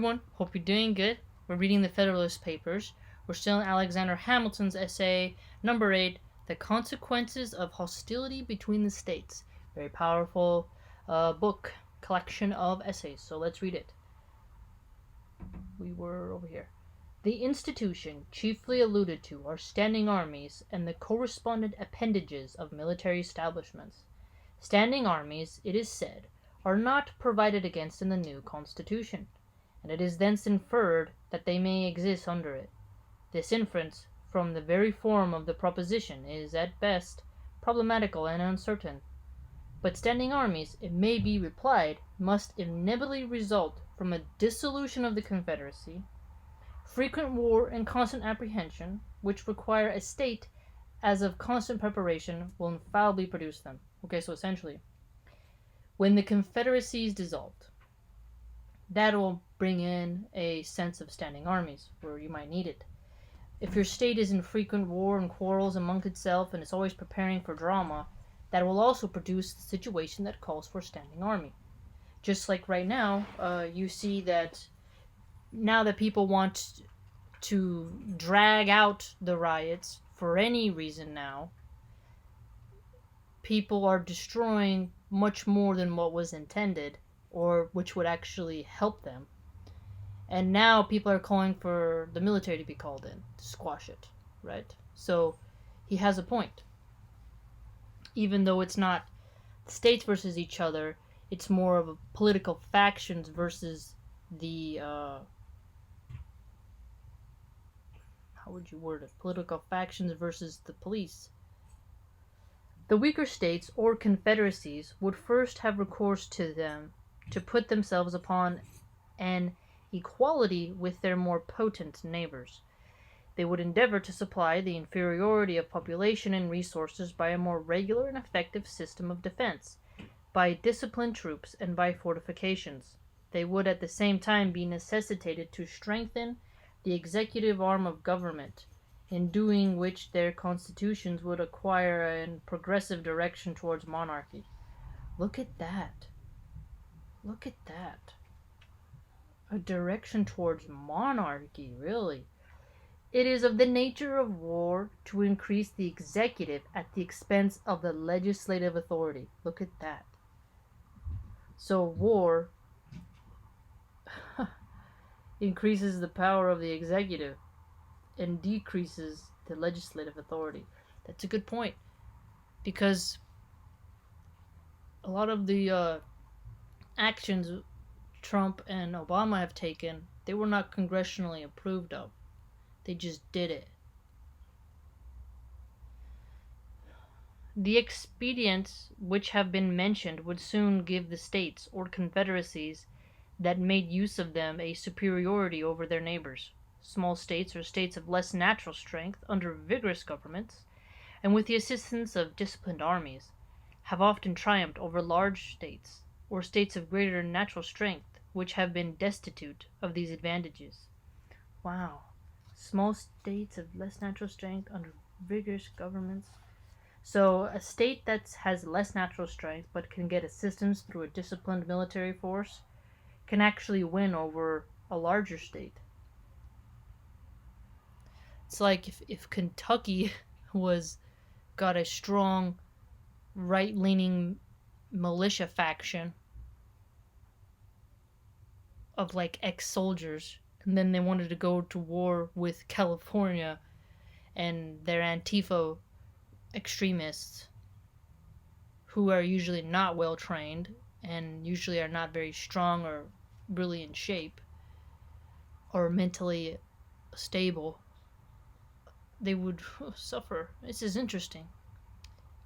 everyone, hope you're doing good. We're reading the Federalist Papers. We're still in Alexander Hamilton's essay number 8, The Consequences of Hostility Between the States. Very powerful book, collection of essays. So let's read it. We were over here. The institution chiefly alluded to are standing armies and the correspondent appendages of military establishments. Standing armies, it is said, are not provided against in the new Constitution, and it is thence inferred that they may exist under it. This inference, from the very form of the proposition, is, at best, problematical and uncertain. But standing armies, it may be replied, must inevitably result from a dissolution of the Confederacy, frequent war and constant apprehension, which require a state as of constant preparation, will infallibly produce them. Okay, so essentially, when the Confederacy is dissolved, that will bring in a sense of standing armies, where you might need it. If your state is in frequent war and quarrels among itself and is always preparing for drama, that will also produce the situation that calls for standing army. Just like right now, you see that now that people want to drag out the riots for any reason now, people are destroying much more than what was intended, or which would actually help them. And now people are calling for the military to be called in to squash it, right? So he has a point. Even though it's not states versus each other, it's more of a political factions versus the how would you word it? Political factions versus the police. The weaker states or confederacies would first have recourse to them to put themselves upon an equality with their more potent neighbors. They would endeavor to supply the inferiority of population and resources by a more regular and effective system of defense, by disciplined troops, and by fortifications. They would at the same time be necessitated to strengthen the executive arm of government, in doing which their constitutions would acquire a progressive direction towards monarchy. Look at that. Look at that. A direction towards monarchy, really. It is of the nature of war to increase the executive at the expense of the legislative authority. Look at that. So war increases the power of the executive and decreases the legislative authority. That's a good point, because a lot of the actions Trump and Obama have taken, they were not congressionally approved of. They just did it. The expedients which have been mentioned would soon give the states or confederacies that made use of them a superiority over their neighbors. Small states or states of less natural strength, under vigorous governments, and with the assistance of disciplined armies, have often triumphed over large states, or states of greater natural strength, which have been destitute of these advantages. Wow. Small states of less natural strength under vigorous governments. So a state that has less natural strength but can get assistance through a disciplined military force can actually win over a larger state. It's like if Kentucky got a strong right-leaning militia faction of like ex-soldiers, and then they wanted to go to war with California and their Antifa extremists, who are usually not well trained and usually are not very strong or really in shape or mentally stable, they would suffer. This is interesting.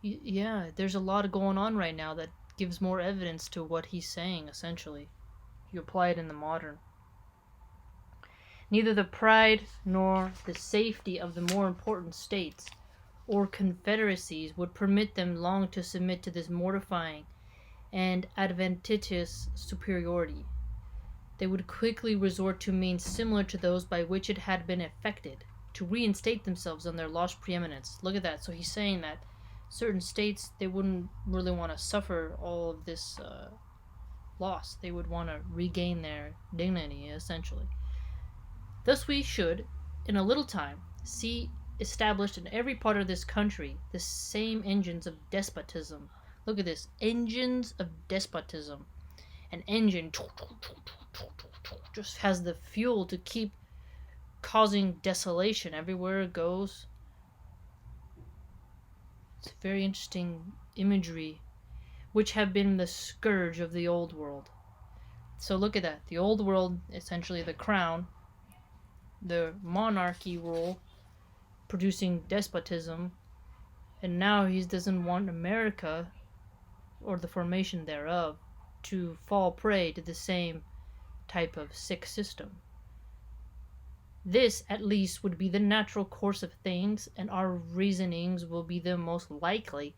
Yeah, there's a lot going on right now that gives more evidence to what he's saying, essentially. You apply it in the modern. Neither the pride nor the safety of the more important states or confederacies would permit them long to submit to this mortifying and adventitious superiority. They would quickly resort to means similar to those by which it had been effected, to reinstate themselves on their lost preeminence. Look at that. So he's saying that certain states, they wouldn't really want to suffer all of this lost. They would want to regain their dignity, essentially. Thus, we should, in a little time, see established in every part of this country the same engines of despotism. Look at this, engines of despotism. An engine just has the fuel to keep causing desolation everywhere it goes. It's very interesting imagery, which have been the scourge of the old world. So look at that. The old world, essentially the crown, the monarchy rule, producing despotism, and now he doesn't want America, or the formation thereof, to fall prey to the same type of sick system. This, at least, would be the natural course of things, and our reasonings will be the most likely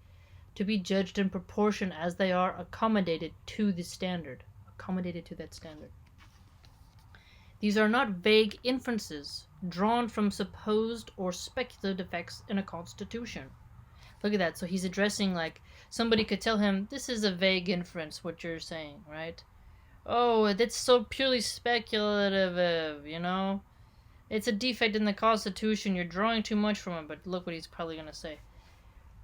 to be judged in proportion as they are accommodated to that standard. These are not vague inferences drawn from supposed or speculative defects in a constitution. Look at that. So he's addressing, like, somebody could tell him, this is a vague inference, what you're saying, right? Oh, that's so purely speculative, It's a defect in the Constitution. You're drawing too much from it. But look what he's probably going to say.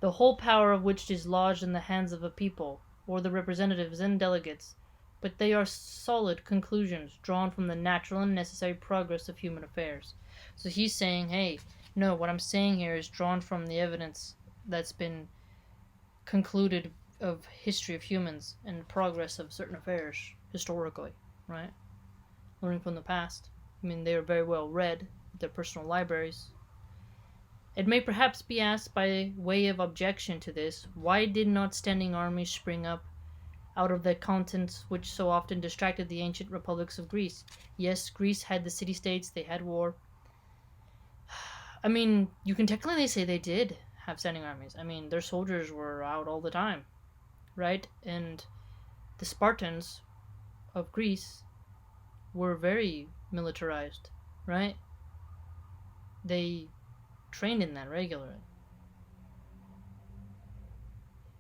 The whole power of which is lodged in the hands of a people, or the representatives and delegates, but they are solid conclusions drawn from the natural and necessary progress of human affairs. So he's saying, hey, no, what I'm saying here is drawn from the evidence that's been concluded of history of humans and progress of certain affairs historically, right? Learning from the past. I mean, they are very well read, their personal libraries. It may perhaps be asked by way of objection to this, why did not standing armies spring up out of the contents which so often distracted the ancient republics of Greece? Yes, Greece had the city-states, they had war. I mean, you can technically say they did have standing armies. I mean, their soldiers were out all the time, right? And the Spartans of Greece were very militarized, right? They trained in that regularly.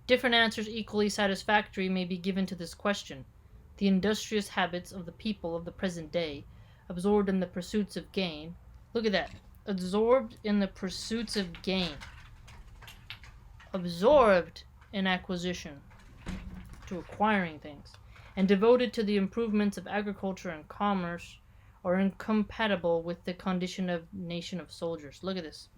Different answers equally satisfactory may be given to this question. The industrious habits of the people of the present day, absorbed in the pursuits of gain, look at that, absorbed in the pursuits of gain, absorbed in acquisition, to acquiring things, and devoted to the improvements of agriculture and commerce, are incompatible with the condition of nation of soldiers. Look at this.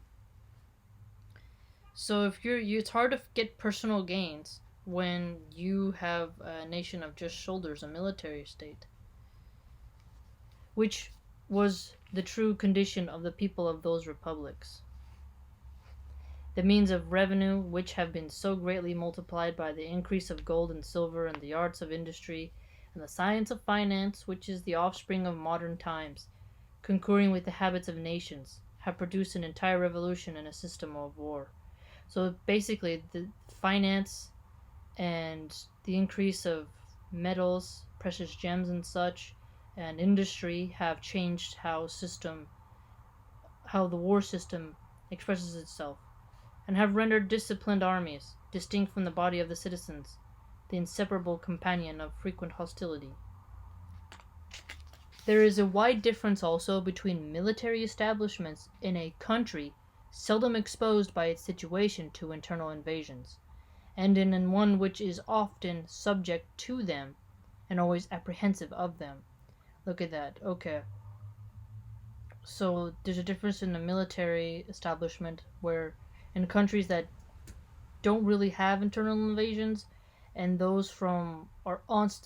So if it's hard to get personal gains when you have a nation of just soldiers, a military state, which was the true condition of the people of those republics. The means of revenue, which have been so greatly multiplied by the increase of gold and silver and the arts of industry and the science of finance, which is the offspring of modern times, concurring with the habits of nations, have produced an entire revolution in a system of war. So basically, the finance and the increase of metals, precious gems and such, and industry have changed how the war system expresses itself, and have rendered disciplined armies, distinct from the body of the citizens, the inseparable companion of frequent hostility. There is a wide difference also between military establishments in a country seldom exposed by its situation to internal invasions, and in one which is often subject to them and always apprehensive of them. Look at that. Okay. So there's a difference in the military establishment where in countries that don't really have internal invasions and those from are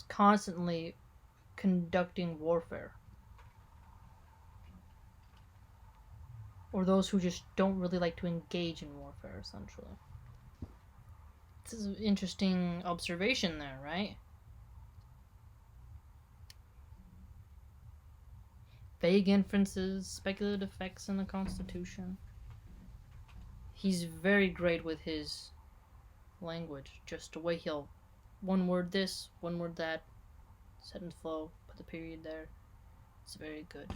constantly conducting warfare. Or those who just don't really like to engage in warfare, essentially. This is an interesting observation there, right? Vague inferences, speculative effects in the Constitution. He's very great with his language. Just the way he'll one word this, one word that, sentence flow, put the period there. It's very good.